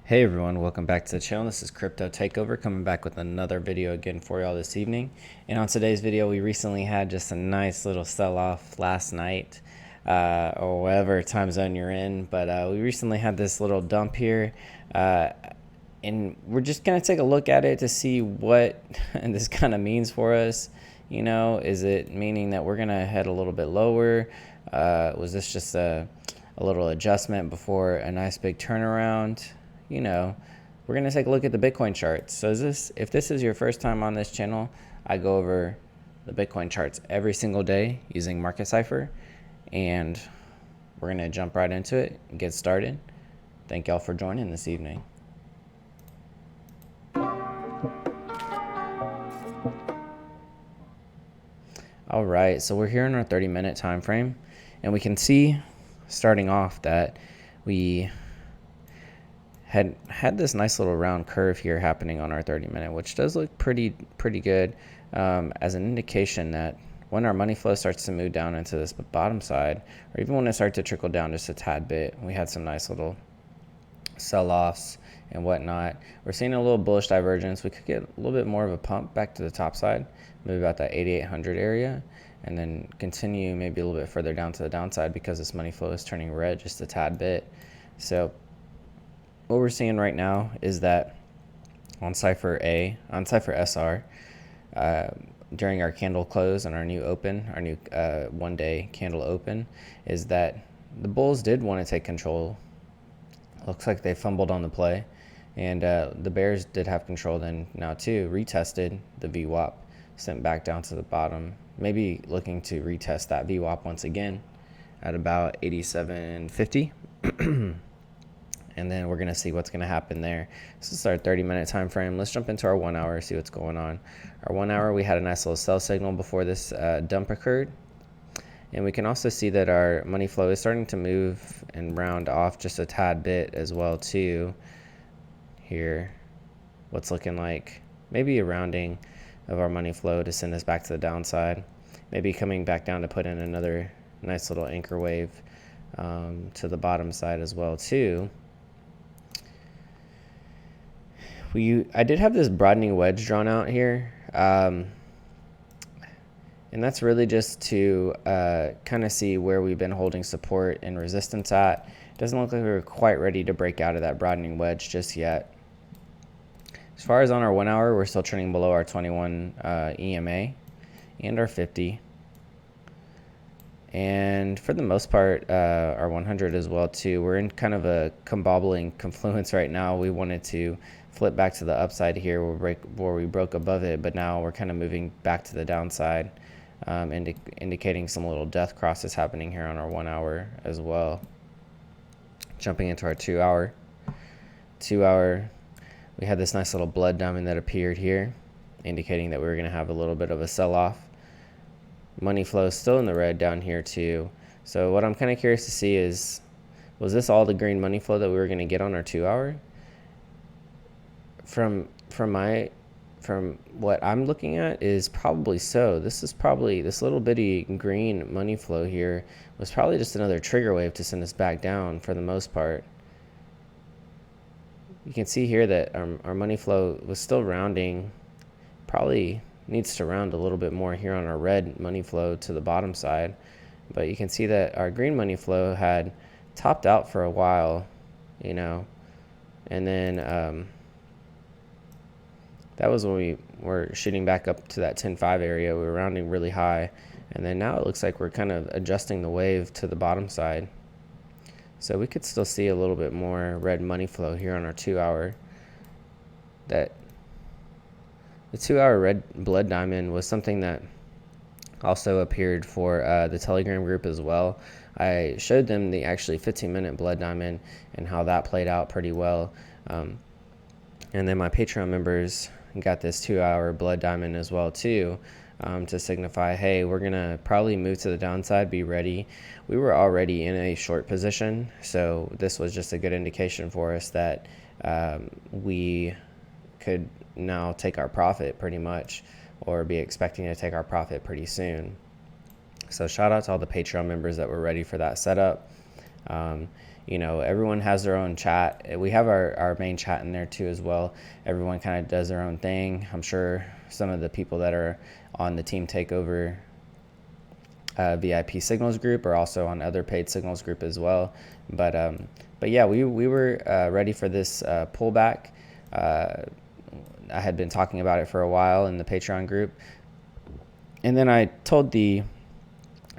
Hey everyone, welcome back to the channel. This is CryptoTakeOver coming back with another video again for y'all this evening. And on today's video, we recently had just a nice little sell-off last night, or whatever time zone you're in. But we recently had this little dump here, and we're just going to take a look at it to see what this kind of means for us. You know, is it meaning that we're going to head a little bit lower? Was this just a little adjustment before a nice big turnaround? You know, we're going to take a look at the Bitcoin charts. So if this is your first time on this channel, I go over the Bitcoin charts every single day using Cipher, and we're going to jump right into it and get started. Thank y'all for joining this evening. All right, so we're here in our 30-minute time frame, and we can see starting off that we had this nice little round curve here happening on our 30-minute, which does look pretty good, as an indication that when our money flow starts to move down into this bottom side, or even when it starts to trickle down just a tad bit, we had some nice little sell-offs and whatnot. We're seeing a little bullish divergence. We could get a little bit more of a pump back to the top side, maybe about that 8,800 area, and then continue maybe a little bit further down to the downside because this money flow is turning red just a tad bit. So what we're seeing right now is that on Cipher SR, during our candle close and our new one-day candle open, is that the bulls did want to take control. Looks like they fumbled on the play, and the bears did have control then now too, retested the VWAP, sent back down to the bottom, maybe looking to retest that VWAP once again at about 8750. And then we're going to see what's going to happen there. This is our 30-minute time frame. Let's jump into our 1 hour, see what's going on. Our 1 hour, we had a nice little sell signal before this dump occurred. And we can also see that our money flow is starting to move and round off just a tad bit as well too. Here, what's looking like maybe a rounding of our money flow to send us back to the downside. Maybe coming back down to put in another nice little anchor wave to the bottom side as well too. I did have this broadening wedge drawn out here, and that's really just to kind of see where we've been holding support and resistance at. It doesn't look like we're quite ready to break out of that broadening wedge just yet. As far as on our 1 hour, we're still trending below our 21 EMA and our 50. And for the most part, our 100 as well too. We're in kind of a combobbling confluence right now. We wanted to flip back to the upside here where we broke above it, but now we're kind of moving back to the downside, indicating some little death crosses happening here on our 1 hour as well. Jumping into our 2 hour. 2 hour, we had this nice little blood diamond that appeared here, indicating that we were going to have a little bit of a sell-off. Money flow is still in the red down here too. So what I'm kind of curious to see is, was this all the green money flow that we were going to get on our 2 hour? From what I'm looking at is probably so. This little bitty green money flow here was probably just another trigger wave to send us back down for the most part. You can see here that our money flow was still rounding, probably needs to round a little bit more here on our red money flow to the bottom side, but you can see that our green money flow had topped out for a while, you know, and then that was when we were shooting back up to that 10.5 area. We were rounding really high, and then now it looks like we're kind of adjusting the wave to the bottom side. So we could still see a little bit more red money flow here on our 2 hour. The 2 hour red blood diamond was something that also appeared for the Telegram group as well. I showed them the actually 15-minute blood diamond and how that played out pretty well. And then my Patreon members got this 2 hour blood diamond as well too, to signify, hey, we're gonna probably move to the downside, be ready. We were already in a short position, so this was just a good indication for us that we could now take our profit pretty much, or be expecting to take our profit pretty soon. So shout out to all the Patreon members that were ready for that setup. everyone has their own chat. We have our main chat in there too as well. Everyone kind of does their own thing. I'm sure some of the people that are on the Team TakeOver VIP signals group are also on other paid signals group as well. But yeah, we were ready for this pullback. I had been talking about it for a while in the Patreon group, and then I told the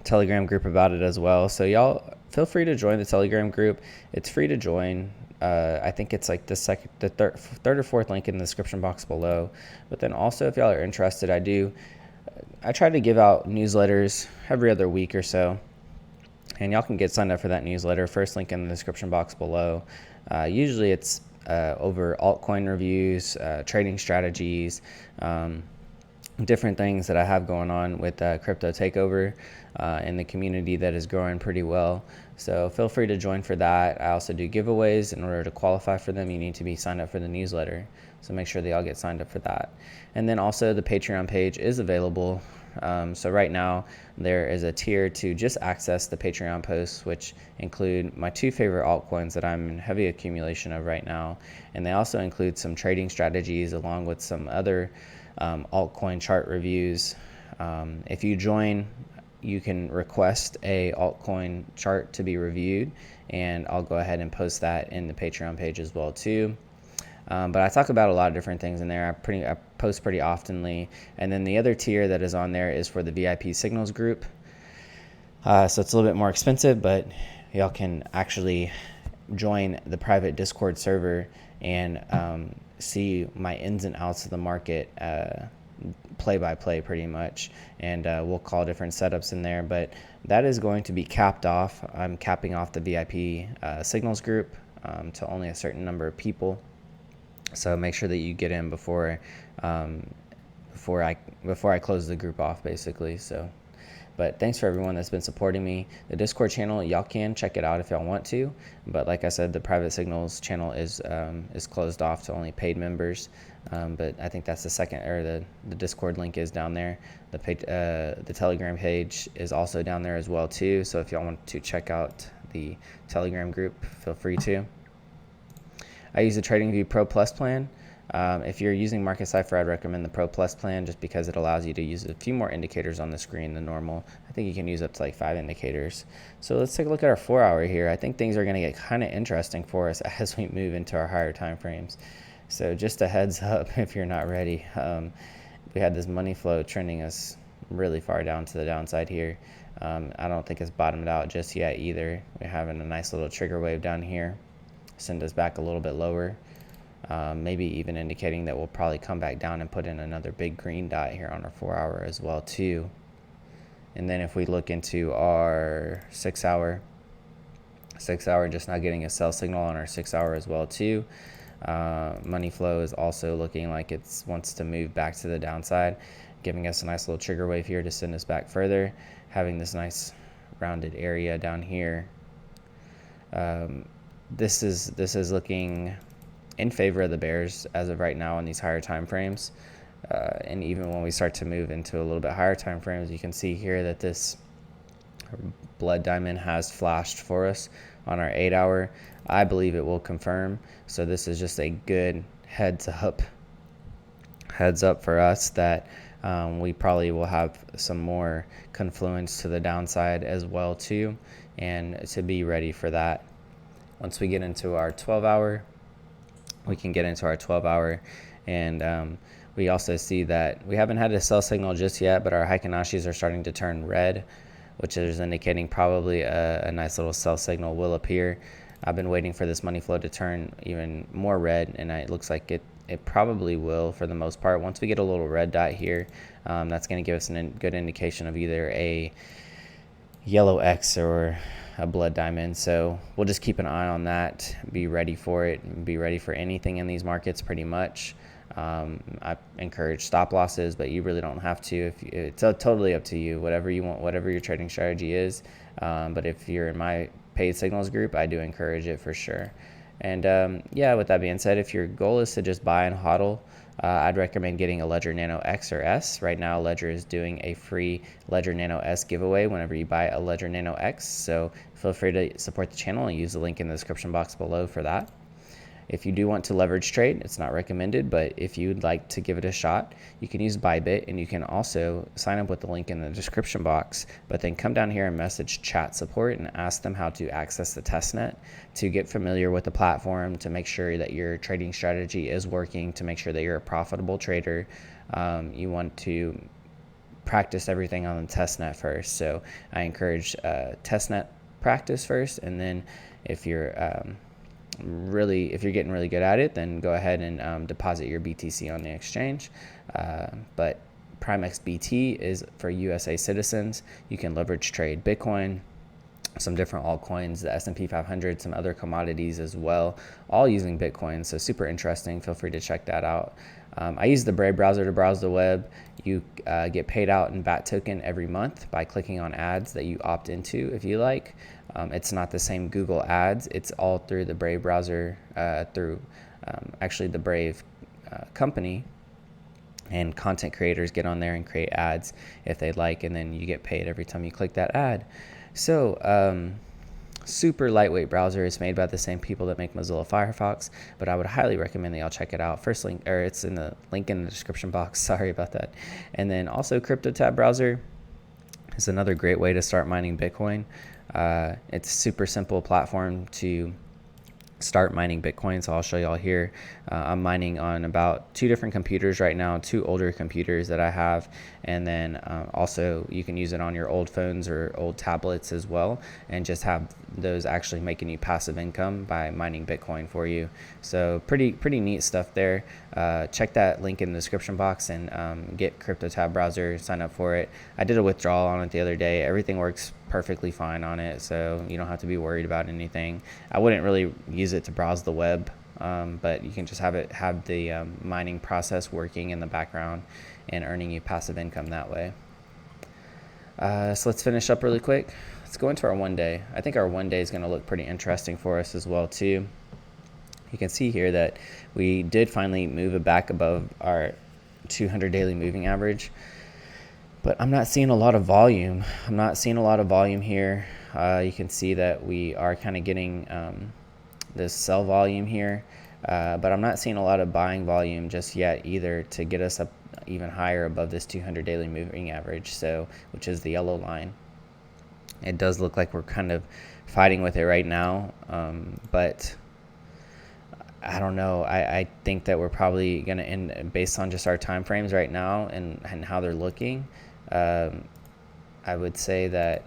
Telegram group about it as well. So y'all feel free to join the Telegram group. It's free to join. I think it's like the third or fourth link in the description box below. But then also, if y'all are interested, I try to give out newsletters every other week or so, and y'all can get signed up for that newsletter. First link in the description box below. Usually it's over altcoin reviews, trading strategies, different things that I have going on with CryptoTakeOver in the community that is growing pretty well. So feel free to join for that. I also do giveaways. In order to qualify for them, you need to be signed up for the newsletter. So make sure that y'all get signed up for that. And then also the Patreon page is available. So right now there is a tier to just access the Patreon posts, which include my two favorite altcoins that I'm in heavy accumulation of right now. And they also include some trading strategies along with some other altcoin chart reviews. If you join, you can request a altcoin chart to be reviewed, and I'll go ahead and post that in the Patreon page as well too. But I talk about a lot of different things in there. I post pretty oftenly. And then the other tier that is on there is for the VIP signals group. So it's a little bit more expensive, but y'all can actually join the private Discord server and see my ins and outs of the market play by play pretty much. And we'll call different setups in there. But that is going to be capped off. I'm capping off the VIP signals group to only a certain number of people. So make sure that you get in before I close the group off, basically. So, but thanks for everyone that's been supporting me. The Discord channel, y'all can check it out if y'all want to. But like I said, the private signals channel is closed off to only paid members. But I think that's the Discord link is down there. The Telegram page is also down there as well too. So if y'all want to check out the Telegram group, feel free to. I use the TradingView Pro Plus plan. If you're using Market Cipher, I'd recommend the Pro Plus plan just because it allows you to use a few more indicators on the screen than normal. I think you can use up to like 5 indicators. So let's take a look at our 4-hour here. I think things are going to get kind of interesting for us as we move into our higher time frames. So just a heads up if you're not ready. We had this money flow trending us really far down to the downside here. I don't think it's bottomed out just yet either. We're having a nice little trigger wave down here. Send us back a little bit lower, maybe even indicating that we'll probably come back down and put in another big green dot here on our 4-hour as well too. And then if we look into our 6-hour, just not getting a sell signal on our 6-hour as well too. Money flow is also looking like it wants to move back to the downside, giving us a nice little trigger wave here to send us back further, having this nice rounded area down here. This is looking in favor of the bears as of right now on these higher time frames, and even when we start to move into a little bit higher time frames, you can see here that this blood diamond has flashed for us on our 8-hour. I believe it will confirm. So this is just a good heads up for us that we probably will have some more confluence to the downside as well too, and to be ready for that. Once we get into our 12-hour, we can get into our 12-hour, and we also see that we haven't had a sell signal just yet, but our Heikenashis are starting to turn red, which is indicating probably a nice little sell signal will appear. I've been waiting for this money flow to turn even more red, and it looks like it probably will for the most part. Once we get a little red dot here, that's going to give us a good indication of either a yellow X or a blood diamond. So we'll just keep an eye on that, be ready for it, and be ready for anything in these markets pretty much. I encourage stop losses, but you really don't have to. It's totally up to you, whatever you want, whatever your trading strategy is. But if you're in my paid signals group, I do encourage it for sure. And yeah, with that being said, if your goal is to just buy and hodl, I'd recommend getting a Ledger Nano X or S. Right now, Ledger is doing a free Ledger Nano S giveaway whenever you buy a Ledger Nano X. So feel free to support the channel and use the link in the description box below for that. If you do want to leverage trade, it's not recommended, but if you'd like to give it a shot, you can use Bybit, and you can also sign up with the link in the description box, but then come down here and message chat support and ask them how to access the testnet to get familiar with the platform, to make sure that your trading strategy is working, to make sure that you're a profitable trader. You want to practice everything on the testnet first. So I encourage testnet practice first, and then if you're getting really good at it, then go ahead and deposit your BTC on the exchange. But Primex BT is for USA citizens. You can leverage trade Bitcoin, some different altcoins, the S&P 500, some other commodities as well, all using Bitcoin. So super interesting. Feel free to check that out. I use the Brave browser to browse the web. You get paid out in BAT token every month by clicking on ads that you opt into if you like. It's not the same Google ads. It's all through the Brave browser, through actually the Brave company, and content creators get on there and create ads if they'd like, and then you get paid every time you click that ad. So super lightweight browser. It's made by the same people that make Mozilla Firefox, but I would highly recommend that y'all check it out. First link, or it's in the link in the description box. Sorry about that. And then also CryptoTab browser is another great way to start mining Bitcoin. It's a super simple platform to start mining Bitcoin, so I'll show y'all here. I'm mining on about 2 different computers right now, 2 older computers that I have, and then also you can use it on your old phones or old tablets as well, and just have those actually making you passive income by mining Bitcoin for you. So pretty neat stuff there. Check that link in the description box and get CryptoTab browser, sign up for it. I did a withdrawal on it the other day. Everything works perfectly fine on it, so you don't have to be worried about anything. I wouldn't really use it to browse the web, but you can just have the mining process working in the background and earning you passive income that way. So let's finish up really quick. Let's go into our 1 day. I think our 1 day is going to look pretty interesting for us as well too. You can see here that we did finally move it back above our 200 daily moving average, but I'm not seeing a lot of volume. I'm not seeing a lot of volume here. You can see that we are kind of getting this sell volume here, but I'm not seeing a lot of buying volume just yet either to get us up even higher above this 200 daily moving average, so which is the yellow line. It does look like we're kind of fighting with it right now, but I don't know. I think that we're probably going to end, based on just our time frames right now and how they're looking. I would say that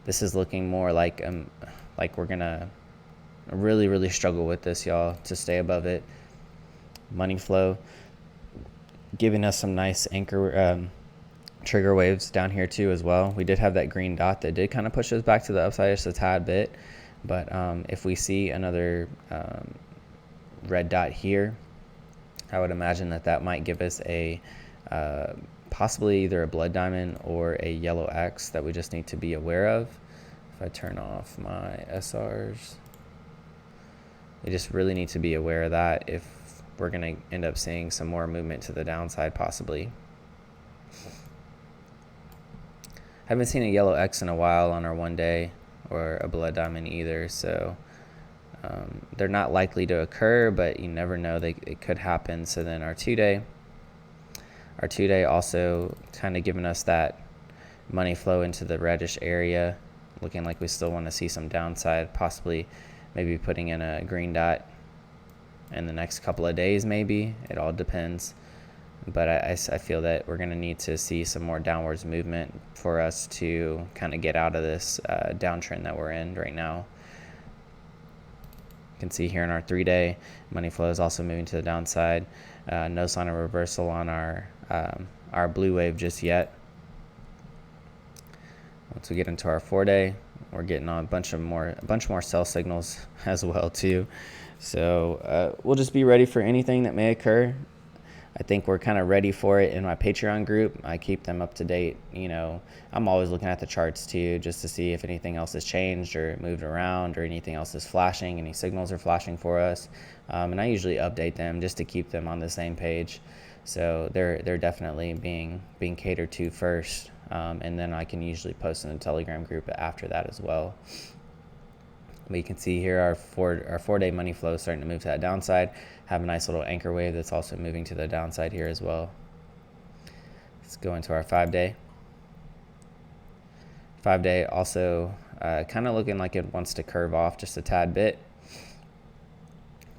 this is looking more like we're going to really struggle with this, y'all, to stay above it. Money flow giving us some nice anchor trigger waves down here too as well. We did have that green dot that did kind of push us back to the upside just a tad bit, but if we see another red dot here, I would imagine that might give us a possibly either a blood diamond or a yellow X that we just need to be aware of. If I turn off my SRs, we just really need to be aware of that if we're going to end up seeing some more movement to the downside possibly. Haven't seen a yellow X in a while on our 1 day, or a blood diamond either, so they're not likely to occur, but you never know, it could happen. So then our 2 day also kind of giving us that money flow into the reddish area, looking like we still want to see some downside, possibly maybe putting in a green dot in the next couple of days, maybe. It all depends. But I feel that we're going to need to see some more downwards movement for us to kind of get out of this downtrend that we're in right now. You can see here in our 3 day, money flow is also moving to the downside. No sign of reversal on our blue wave just yet. Once we get into our 4 day, we're getting on a bunch more sell signals as well too. So we'll just be ready for anything that may occur. I think we're kind of ready for it in my Patreon group. I keep them up to date. You know, I'm always looking at the charts too, just to see if anything else has changed or moved around or anything else is flashing, any signals are flashing for us. And I usually update them just to keep them on the same page. So they're definitely being catered to first. And then I can usually post in the Telegram group after that as well. But you can see here our 4-day money flow is starting to move to that downside. Have a nice little anchor wave that's also moving to the downside here as well. Let's go into our 5-day. 5-day also kind of looking like it wants to curve off just a tad bit,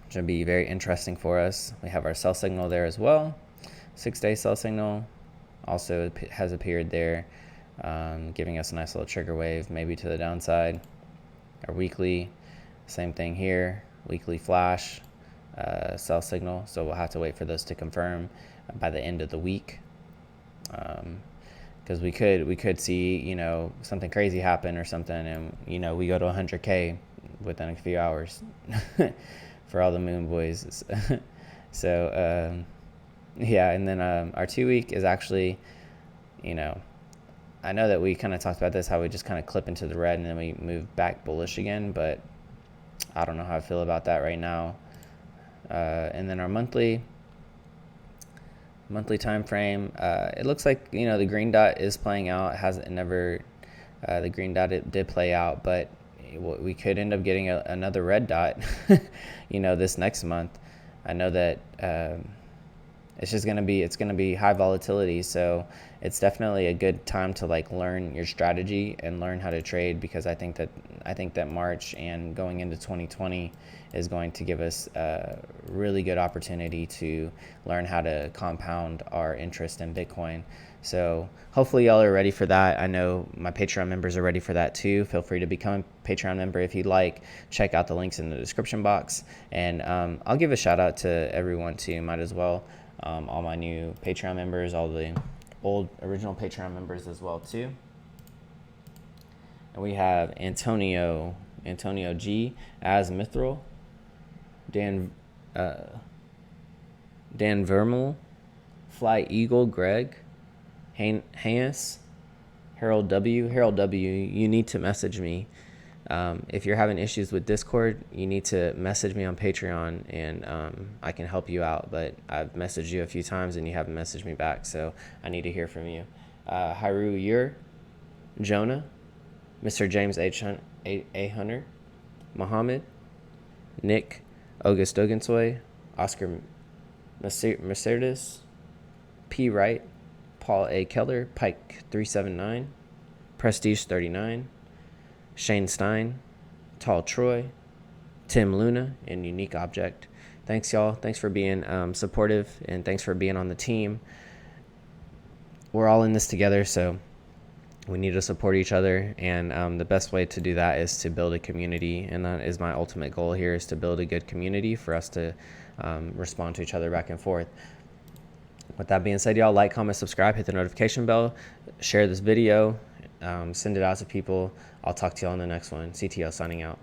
which will be very interesting for us. We have our sell signal there as well. 6-day sell signal also has appeared there, giving us a nice little trigger wave, maybe to the downside. Our weekly, same thing here, weekly flash, sell signal. So we'll have to wait for those to confirm by the end of the week, because we could see, you know, something crazy happen or something, and you know, we go to 100K within a few hours for all the moon boys. So yeah, and then our 2-week is actually, you know, I know that we kind of talked about this, how we just kind of clip into the red and then we move back bullish again, but I don't know how I feel about that right now. And then our monthly time frame, it looks like, you know, the green dot is playing out. The green dot, it did play out, but we could end up getting another red dot, you know, this next month. I know that it's going to be high volatility, so it's definitely a good time to like learn your strategy and learn how to trade, because I think that March and going into 2020 is going to give us a really good opportunity to learn how to compound our interest in Bitcoin. So hopefully y'all are ready for that. I know my Patreon members are ready for that too. Feel free to become a Patreon member if you'd like. Check out the links in the description box, and I'll give a shout out to everyone too, might as well. All my new Patreon members, all the old original Patreon members as well too. And we have Antonio G as Mithril, Dan Vermel, Fly Eagle Greg, Hayes, Harold W. You need to message me. If you're having issues with Discord, you need to message me on Patreon, and I can help you out. But I've messaged you a few times and you haven't messaged me back, so I need to hear from you. Haru Ur, Jonah, Mr. James A. Hunter, Muhammad, Nick, August Ogunsoy, Oscar Mercedes, P. Wright, Paul A. Keller, Pike 379, Prestige 39, Shane Stein, Tall Troy, Tim Luna, and Unique Object. Thanks, y'all. Thanks for being supportive, and thanks for being on the team. We're all in this together, so we need to support each other, and the best way to do that is to build a community, and that is my ultimate goal here, is to build a good community for us to respond to each other back and forth. With that being said, y'all, like, comment, subscribe, hit the notification bell, share this video, send it out to people. I'll talk to y'all on the next one. CTO signing out.